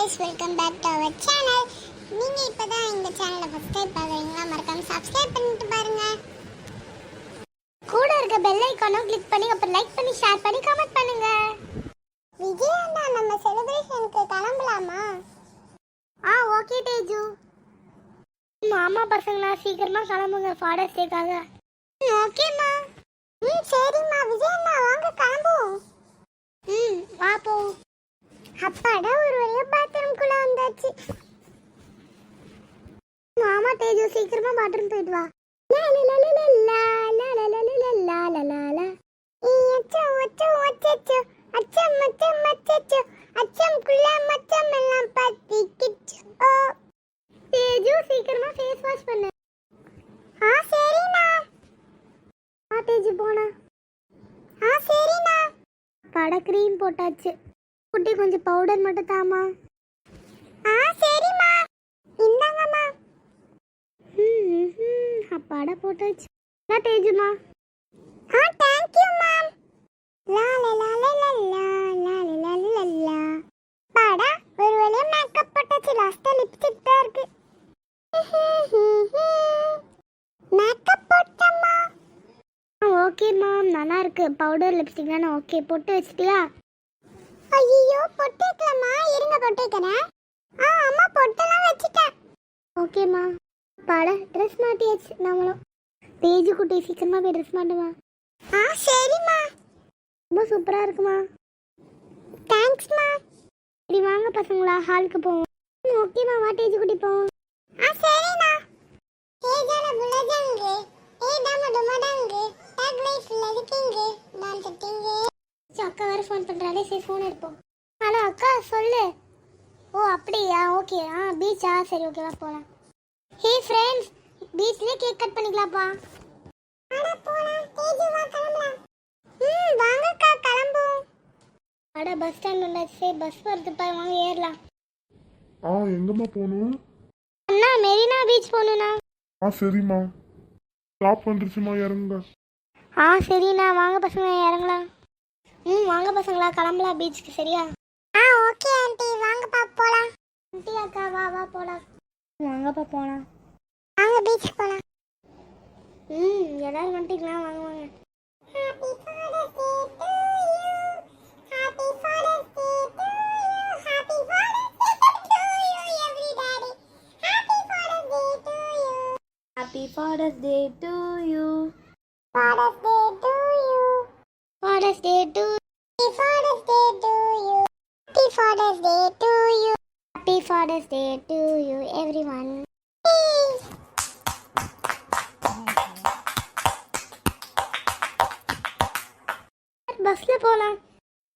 guys, welcome back to our channel. நீங்க இப்பதான் இந்த சேனலை ஃபர்ஸ்ட் டைம் பார்க்கறீங்களா? மறக்காம சப்ஸ்கிரைப் பண்ணிட்டு பாருங்க. கூட இருக்க பெல் ஐகானை கிளிக் பண்ணி அப்புறம் லைக் பண்ணி ஷேர் பண்ணி கமெண்ட் பண்ணுங்க. விஜய் அண்ணா நம்ம செலிப்ரேஷனுக்கு கிளம்பலாமா? ஓகே தேஜு. மாமா பசங்களா சீக்கிரமா கிளம்புங்க ஃபாதர்ஸ் டேக்காக. ஓகேம்மா. சரிம்மா. விஜய் அண்ணா வாங்க கிளம்புவோம். வா போ. அப்பாடா ஒரு வழியா பாத்ரூம்குள்ள வந்தாச்சு. மாமா தேஜு சீக்கிரமா பாத்ரூம் போயிட்டு வா. தேஜு சீக்கிரமா ஃபேஸ் வாஷ் பண்ணு. சரிண்ணா. தேஜு போனா. சரிண்ணா. பட கிரீம் போட்டாச்சு. குட்டி கொஞ்சம் பவுடர் மட்டும் தாமா. சரிம்மா. இந்தாங்கம்மா. அப்பாடா போட்டாச்சு. நான் தேஜுமா. Thank you ma'am. லா லா லா லா லா லா லா லா லா லா. பாடா ஒரு வழியா மேக்கப் போட்டாச்சு. லாஸ்டா லிப்ஸ்டிக் தான் இருக்கு. மேக்கப் போட்டம்மா. ஓகே மேம் நல்லா இருக்கு. பவுடர் லிப்ஸ்டிக் தானே? ஓகே போட்டு வச்சிட்டியா? ஐயோ பொட்டு வைக்கலம்மா. இருங்க பொட்டு வைக்கிறேன். அம்மா பொட்டெல்லாம் வச்சிட்டேன். ஓகேம்மா. பாடா ட்ரெஸ் மாட்டியாச்சு நம்மளும். தேஜு குட்டி சீக்கிரமா போய் ட்ரெஸ் மாட்டுமா. சரிம்மா. ரொம்ப சூப்பரா இருக்குமா. தேங்க்ஸ்மா. சரி வாங்க பசங்களா ஹாலுக்கு போவோம். ஓகேம்மா வா தேஜு குட்டி போவோம். சரிண்ணா. ஏஜால புலஜங்க ஏடாம டமடங்க டாக் லைஃப்ல இருக்கீங்க நான் தட்டிங்க. அக்கா வேற ஃபோன் பண்றாளே. சரி ஃபோன் எடுப்போம். ஹலோ அக்கா சொல்லு. அப்படியா? ஓகே. பீச்சா? சரி ஓகேவா போலாம். ஹே ஃப்ரெண்ட்ஸ் பீச்லயே கேக் கட் பண்ணிக்கலாம்ப்பா. போலாம். தேஜு வா கிளம்பலாம். வாங்கக்கா கிளம்புவோம். பஸ் ஸ்டாண்ட் வந்தாச்சு. சரி பஸ் வருதுப்பா வாங்க ஏறலாம். எங்கம்மா போகணும்? அண்ணா மெரினா பீச் போகணுண்ணா. சரிம்மா. ஸ்டாப் வந்துருச்சுமா இறங்குங்க. சரிண்ணா வாங்க பசங்க இறங்கலாம். வாங்க பசங்களா கிளம்பலாம் பீச்சுக்கு. சரியா? ஓகே ஆண்டி வாங்கப்பா போலாம். ஆண்டி அக்கா வா வா போலாம். வாங்கப்பா போலாம். வாங்க பீச்சுக்கு போலாம். எல்லாரும் வந்துட்டீங்களா? வாங்க வாங்க. Happy father's day to you. Happy father's day to you. Happy father's day to you every daddy. Happy father's day to you. Happy Father's Day to you. Father's Day to you. Father's Day to you. Father's Day to you. Happy Father's Day to you. Happy Father's Day to you everyone. பஸ்ல போலாம்.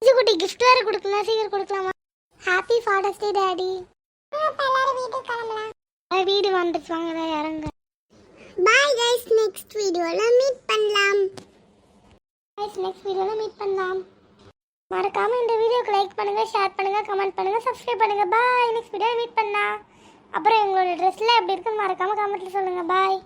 குட்டி gift வேற கொடுக்கலாம். சீக்கிரம் கொடுக்கலாமா? Happy father's டே daddy. எல்லாரும் வீட்டுக்கு கிளம்பலாம். வீடு வந்துட்டு வாங்க இறங்க. Bye guys, next வீடியோல மீட் பண்ணலாம். மறக்காம இந்த வீடியோக்கு லைக் பண்ணுங்க, ஷேர் பண்ணுங்க, கமெண்ட் பண்ணுங்க, சப்ஸ்கிரைப் பண்ணுங்க. பாய். நெக்ஸ்ட் வீடியோல மீட் பண்ணலாம். அப்புறம் உங்களோட ட்ரெஸ்ல எப்படி இருக்குன்னு மறக்காம கமெண்ட்ல சொல்லுங்க. பாய்.